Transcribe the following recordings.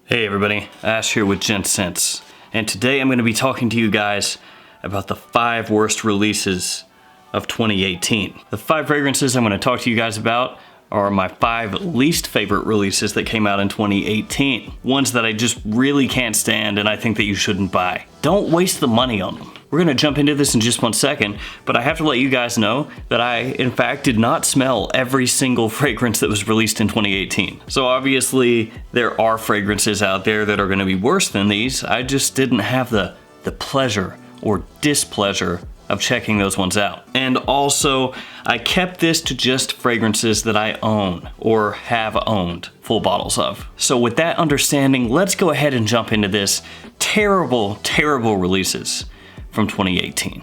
Hey everybody, Ash here with Gents, and today I'm going to be talking to you guys about the 5 worst releases of 2018. The 5 fragrances I'm going to talk to you guys about are my 5 least favorite releases that came out in 2018. Ones that I just really can't stand and I think that you shouldn't buy. Don't waste the money on them. We're gonna jump into this in just one second, but I have to let you guys know that I, in fact, did not smell every single fragrance that was released in 2018. So obviously, there are fragrances out there that are gonna be worse than these. I just didn't have the pleasure or displeasure of checking those ones out. And also, I kept this to just fragrances that I own or have owned full bottles of. So with that understanding, let's go ahead and jump into this terrible, terrible releases from 2018.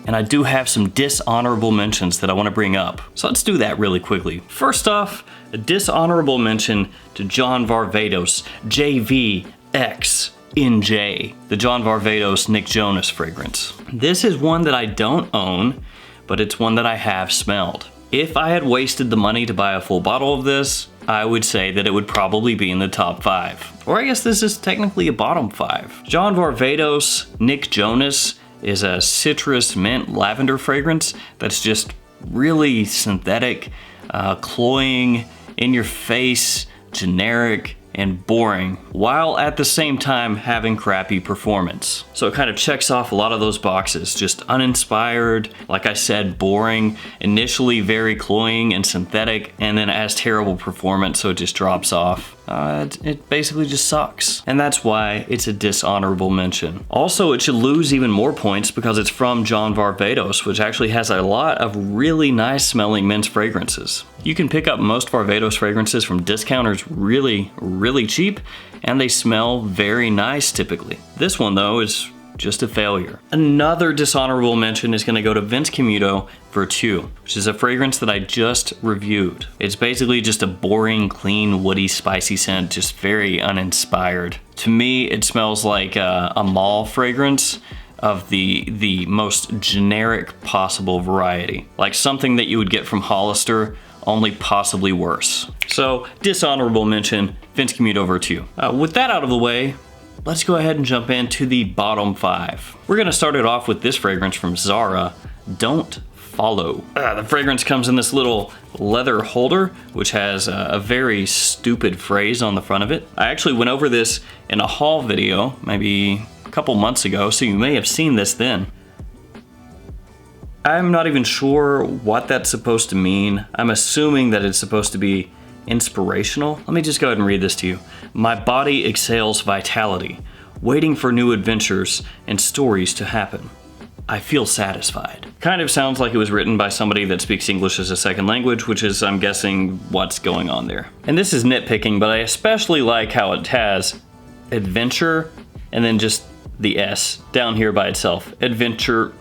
And I do have some dishonorable mentions that I want to bring up. So let's do that really quickly. First off, a dishonorable mention to John Varvatos JVXNJ, the John Varvatos Nick Jonas fragrance. This is one that I don't own, but it's one that I have smelled. If I had wasted the money to buy a full bottle of this, I would say that it would probably be in the top 5. Or I guess this is technically a bottom 5. John Varvatos Nick Jonas is a citrus mint lavender fragrance that's just really synthetic, cloying, in your face, generic, and boring, while at the same time having crappy performance. So it kind of checks off a lot of those boxes. Just uninspired, like I said, boring, initially very cloying and synthetic, and then has terrible performance, so it just drops off. It basically just sucks. And that's why it's a dishonorable mention. Also, it should lose even more points because it's from John Varvatos, which actually has a lot of really nice smelling men's fragrances. You can pick up most Varvatos fragrances from discounters really cheap, and they smell very nice typically. This one though is just a failure. Another dishonorable mention is gonna go to Vince Camuto Virtue, which is a fragrance that I just reviewed. It's basically just a boring, clean, woody, spicy scent, just very uninspired. To me, it smells like a mall fragrance of the most generic possible variety. Like something that you would get from Hollister, only possibly worse. So, dishonorable mention, Vince Camuto Virtue. With that out of the way, let's go ahead and jump into the bottom 5. We're gonna start it off with this fragrance from Zara, Don't Follow. The fragrance comes in this little leather holder, which has a very stupid phrase on the front of it. I actually went over this in a haul video, maybe a couple months ago, so you may have seen this then. I'm not even sure what that's supposed to mean. I'm assuming that it's supposed to be inspirational. Let me just go ahead and read this to you. My body exhales vitality, waiting for new adventures and stories to happen. I feel satisfied. Kind of sounds like it was written by somebody that speaks English as a second language, which is, I'm guessing, what's going on there. And this is nitpicking, but I especially like how it has adventure and then just the S down here by itself. Adventure.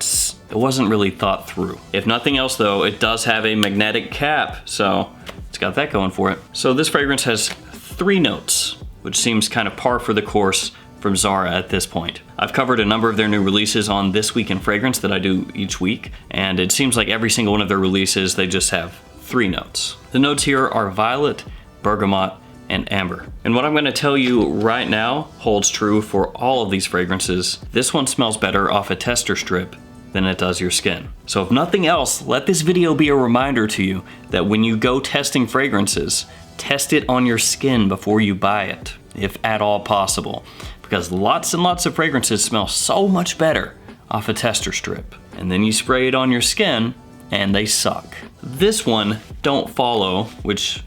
It wasn't really thought through. If nothing else though, it does have a magnetic cap, so it's got that going for it. So this fragrance has 3 notes, which seems kind of par for the course from Zara at this point. I've covered a number of their new releases on This Week in Fragrance that I do each week, and it seems like every single one of their releases, they just have 3 notes. The notes here are violet, bergamot, and amber. And what I'm gonna tell you right now holds true for all of these fragrances. This one smells better off a tester strip than it does your skin. So if nothing else, let this video be a reminder to you that when you go testing fragrances, test it on your skin before you buy it, if at all possible. Because lots and lots of fragrances smell so much better off a tester strip. And then you spray it on your skin, and they suck. This one, Don't Follow, which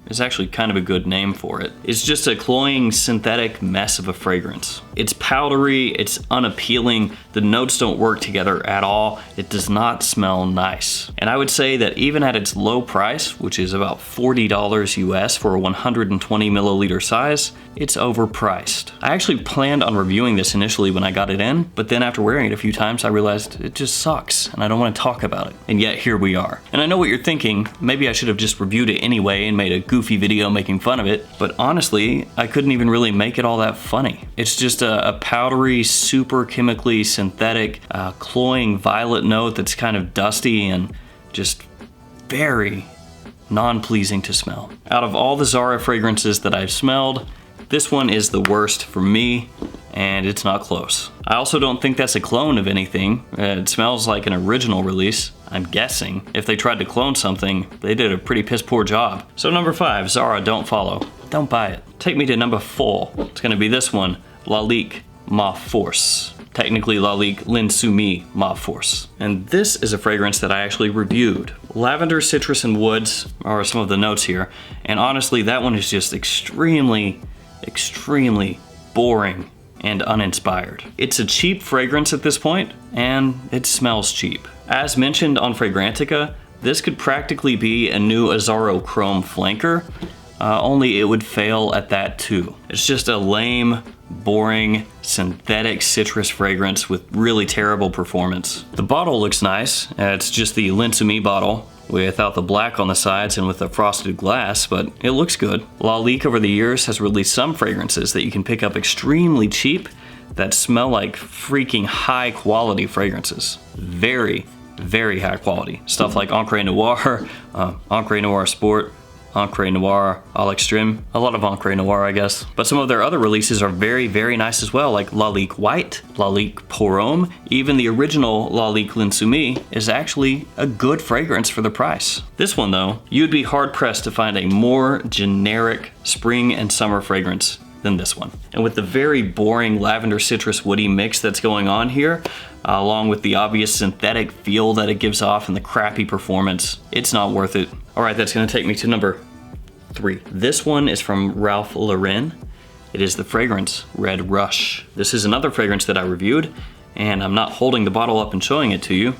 is actually kind of a good name for it. It's just a cloying synthetic mess of a fragrance. It's powdery, it's unappealing, the notes don't work together at all, it does not smell nice. And I would say that even at its low price, which is about $40 US for a 120 milliliter size, it's overpriced. I actually planned on reviewing this initially when I got it in, but then after wearing it a few times, I realized it just sucks and I don't want to talk about it. And yet here we are. And I know what you're thinking, maybe I should have just reviewed it anyway and made a goofy video making fun of it, but honestly, I couldn't even really make it all that funny. It's just a powdery, super chemically synthetic, cloying violet note that's kind of dusty and just very non-pleasing to smell. Out of all the Zara fragrances that I've smelled, this one is the worst for me, and it's not close. I also don't think that's a clone of anything. It smells like an original release, I'm guessing. If they tried to clone something, they did a pretty piss poor job. So number 5, Zara Don't Follow. Don't buy it. Take me to number 4. It's gonna be this one, Lalique Ma Force. Technically Lalique Ma Force. And this is a fragrance that I actually reviewed. Lavender, citrus, and woods are some of the notes here. And honestly, that one is just extremely boring and uninspired. It's a cheap fragrance at this point, and it smells cheap. As mentioned on Fragrantica, this could practically be a new Azzaro Chrome flanker, only it would fail at that too. It's just a lame, boring, synthetic citrus fragrance with really terrible performance. The bottle looks nice. It's just the Lalique bottle without the black on the sides and with the frosted glass, but it looks good. Lalique over the years has released some fragrances that you can pick up extremely cheap that smell like freaking high quality fragrances. Very high quality. Stuff like Encre Noir, Encre Noir Sport, Encre Noir à l'extrême. A lot of Encre Noir, I guess. But some of their other releases are very nice as well, like Lalique White, Lalique Pour Homme. Even the original Lalique L'Insoumis is actually a good fragrance for the price. This one though, you'd be hard pressed to find a more generic spring and summer fragrance than this one. And with the very boring lavender citrus woody mix that's going on here, along with the obvious synthetic feel that it gives off and the crappy performance, it's not worth it. All right, that's gonna take me to number 3. This one is from Ralph Lauren. It is the fragrance Red Rush. This is another fragrance that I reviewed, and I'm not holding the bottle up and showing it to you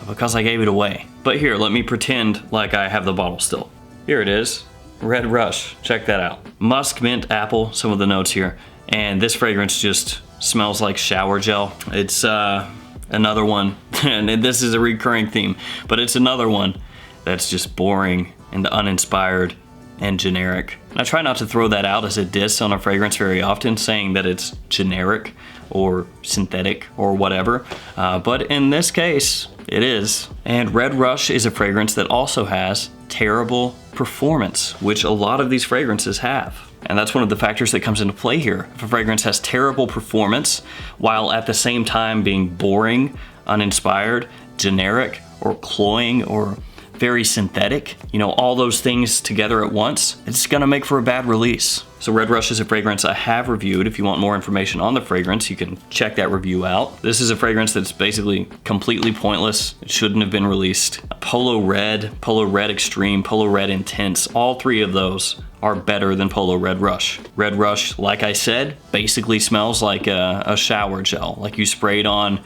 because I gave it away. But here, let me pretend like I have the bottle still. Here it is, Red Rush, check that out. Musk, mint, apple, some of the notes here. And this fragrance just smells like shower gel. It's another one, and this is a recurring theme, but it's another one that's just boring and uninspired and generic. And I try not to throw that out as a diss on a fragrance very often, saying that it's generic or synthetic or whatever, but in this case, it is. And Red Rush is a fragrance that also has terrible performance, which a lot of these fragrances have. And that's one of the factors that comes into play here. If a fragrance has terrible performance, while at the same time being boring, uninspired, generic, or cloying, or very synthetic, you know, all those things together at once, it's gonna make for a bad release. So Red Rush is a fragrance I have reviewed. If you want more information on the fragrance, you can check that review out. This is a fragrance that's basically completely pointless. It shouldn't have been released. Polo Red Extreme, Polo Red Intense, all 3 of those are better than Polo Red Rush. Red Rush, like I said, basically smells like a shower gel, like you sprayed on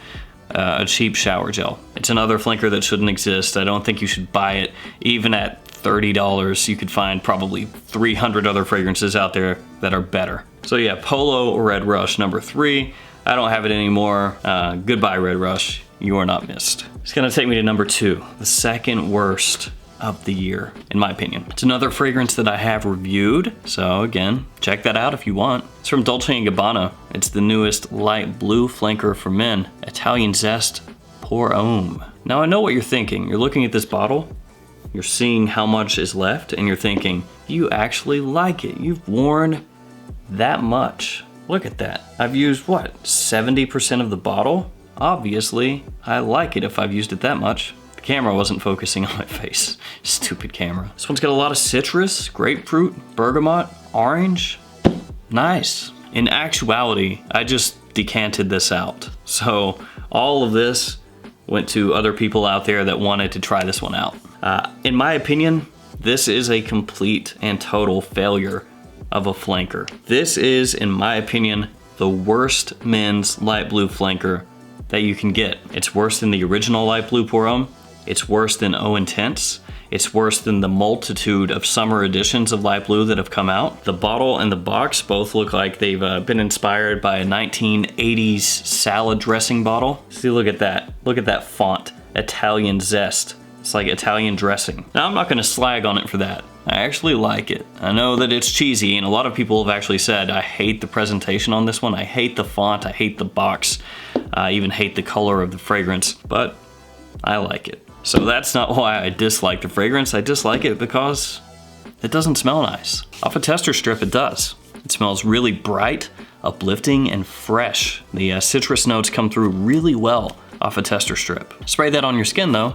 a cheap shower gel. It's another flanker that shouldn't exist. I don't think you should buy it. Even at $30, you could find probably 300 other fragrances out there that are better. So yeah, Polo Red Rush, number 3. I don't have it anymore. Goodbye, Red Rush. You are not missed. It's gonna take me to number 2, the second worst of the year, in my opinion. It's another fragrance that I have reviewed, so again, check that out if you want. It's from Dolce & Gabbana. It's the newest light blue flanker for men, Italian Zest Pour Homme. Now I know what you're thinking. You're looking at this bottle, you're seeing how much is left, and you're thinking, you actually like it. You've worn that much. Look at that. I've used, what, 70% of the bottle? Obviously, I like it if I've used it that much. The camera wasn't focusing on my face. Stupid camera. This one's got a lot of citrus, grapefruit, bergamot, orange. Nice. In actuality, I just decanted this out. So all of this went to other people out there that wanted to try this one out. In my opinion, this is a complete and total failure of a flanker. This is, in my opinion, the worst men's light blue flanker that you can get. It's worse than the original light blue Pour Homme. It's worse than Eau Intense. It's worse than the multitude of summer editions of light blue that have come out. The bottle and the box both look like they've been inspired by a 1980s salad dressing bottle. See, look at that. Look at that font, Italian Zest. It's like Italian dressing. Now, I'm not gonna slag on it for that. I actually like it. I know that it's cheesy, and a lot of people have actually said, I hate the presentation on this one. I hate the font, I hate the box. I even hate the color of the fragrance, but I like it. So that's not why I dislike the fragrance. I dislike it because it doesn't smell nice. Off a tester strip, it does. It smells really bright, uplifting, and fresh. The citrus notes come through really well off a tester strip. Spray that on your skin though,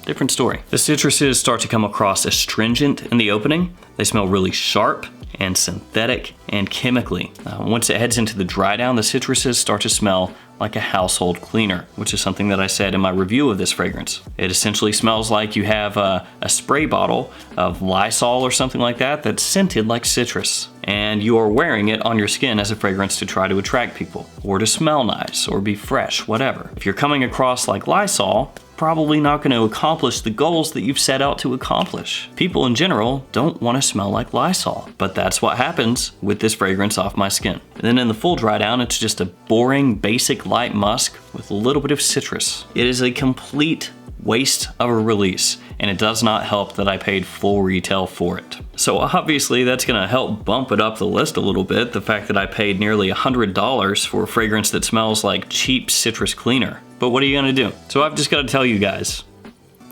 different story. The citruses start to come across astringent in the opening. They smell really sharp and synthetic and chemically. Once it heads into the dry down, the citruses start to smell like a household cleaner, which is something that I said in my review of this fragrance. It essentially smells like you have a spray bottle of Lysol or something like that that's scented like citrus, and you are wearing it on your skin as a fragrance to try to attract people, or to smell nice, or be fresh, whatever. If you're coming across like Lysol, probably not going to accomplish the goals that you've set out to accomplish. People in general don't want to smell like Lysol, but that's what happens with this fragrance off my skin. And then in the full dry down, it's just a boring, basic light musk with a little bit of citrus. It is a complete waste of a release, and it does not help that I paid full retail for it. So obviously that's gonna help bump it up the list a little bit, the fact that I paid nearly $100 for a fragrance that smells like cheap citrus cleaner. But what are you gonna do? So I've just gotta tell you guys,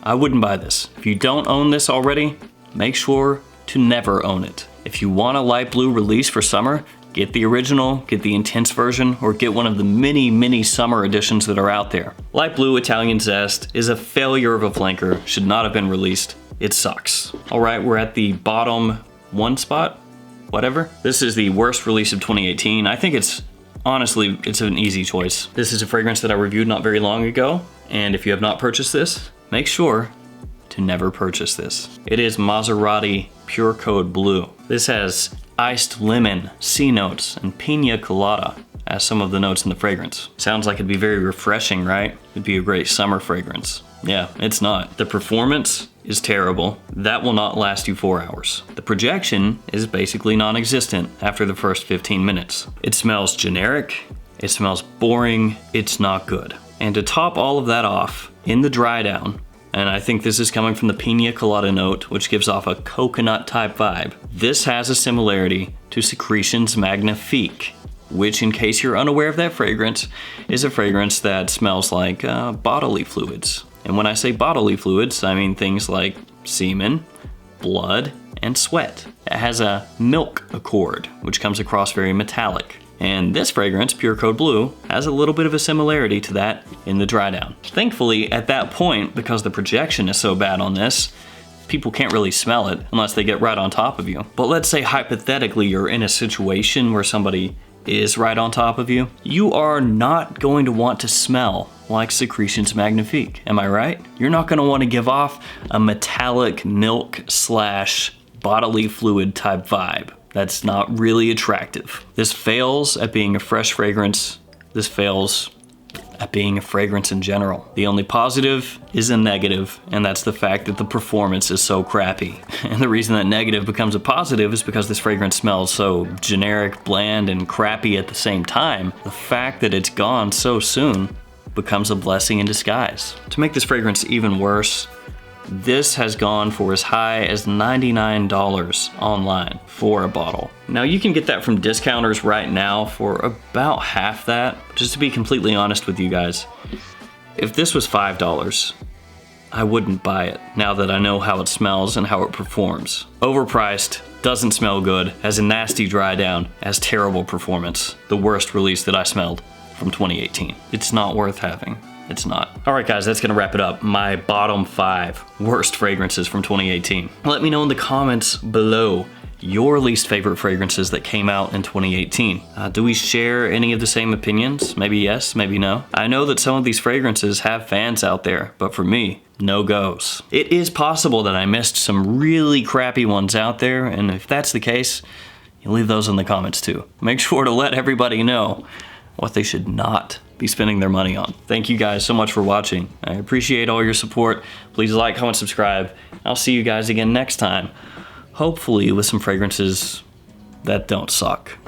I wouldn't buy this. If you don't own this already, make sure to never own it. If you want a light blue release for summer, get the original, get the intense version, or get one of the many summer editions that are out there. Light blue Italian Zest is a failure of a flanker, should not have been released. It sucks. All right, we're at the bottom one spot, whatever. This is the worst release of 2018. I think honestly, it's an easy choice. This is a fragrance that I reviewed not very long ago, and if you have not purchased this, make sure to never purchase this. It is Maserati Pure Code Blue. This has iced lemon, C notes, and pina colada as some of the notes in the fragrance. Sounds like it'd be very refreshing, right? It'd be a great summer fragrance. Yeah, it's not. The performance is terrible. That will not last you 4 hours. The projection is basically non-existent after the first 15 minutes. It smells generic, it smells boring, it's not good. And to top all of that off, in the dry down, and I think this is coming from the pina colada note, which gives off a coconut type vibe. This has a similarity to Secretions Magnifique, which, in case you're unaware of that fragrance, is a fragrance that smells like bodily fluids. And when I say bodily fluids, I mean things like semen, blood, and sweat. It has a milk accord, which comes across very metallic. And this fragrance, Pure Code Blue, has a little bit of a similarity to that in the dry down. Thankfully, at that point, because the projection is so bad on this, people can't really smell it unless they get right on top of you. But let's say hypothetically you're in a situation where somebody is right on top of you. You are not going to want to smell like Secretions Magnifique, am I right? You're not gonna want to give off a metallic milk / bodily fluid type vibe. That's not really attractive. This fails at being a fresh fragrance. This fails at being a fragrance in general. The only positive is a negative, and that's the fact that the performance is so crappy. And the reason that negative becomes a positive is because this fragrance smells so generic, bland, and crappy at the same time. The fact that it's gone so soon becomes a blessing in disguise. To make this fragrance even worse, this has gone for as high as $99 online for a bottle. Now you can get that from discounters right now for about half that. Just to be completely honest with you guys, if this was $5, I wouldn't buy it now that I know how it smells and how it performs. Overpriced, doesn't smell good, has a nasty dry down, has terrible performance. The worst release that I smelled from 2018. It's not worth having. It's not. All right, guys, that's gonna wrap it up. My bottom 5 worst fragrances from 2018. Let me know in the comments below your least favorite fragrances that came out in 2018. Do we share any of the same opinions? Maybe yes, maybe no. I know that some of these fragrances have fans out there, but for me, no goes. It is possible that I missed some really crappy ones out there, and if that's the case, you leave those in the comments too. Make sure to let everybody know what they should not be spending their money on. Thank you guys so much for watching. I appreciate all your support. Please like, comment, subscribe. I'll see you guys again next time, hopefully with some fragrances that don't suck.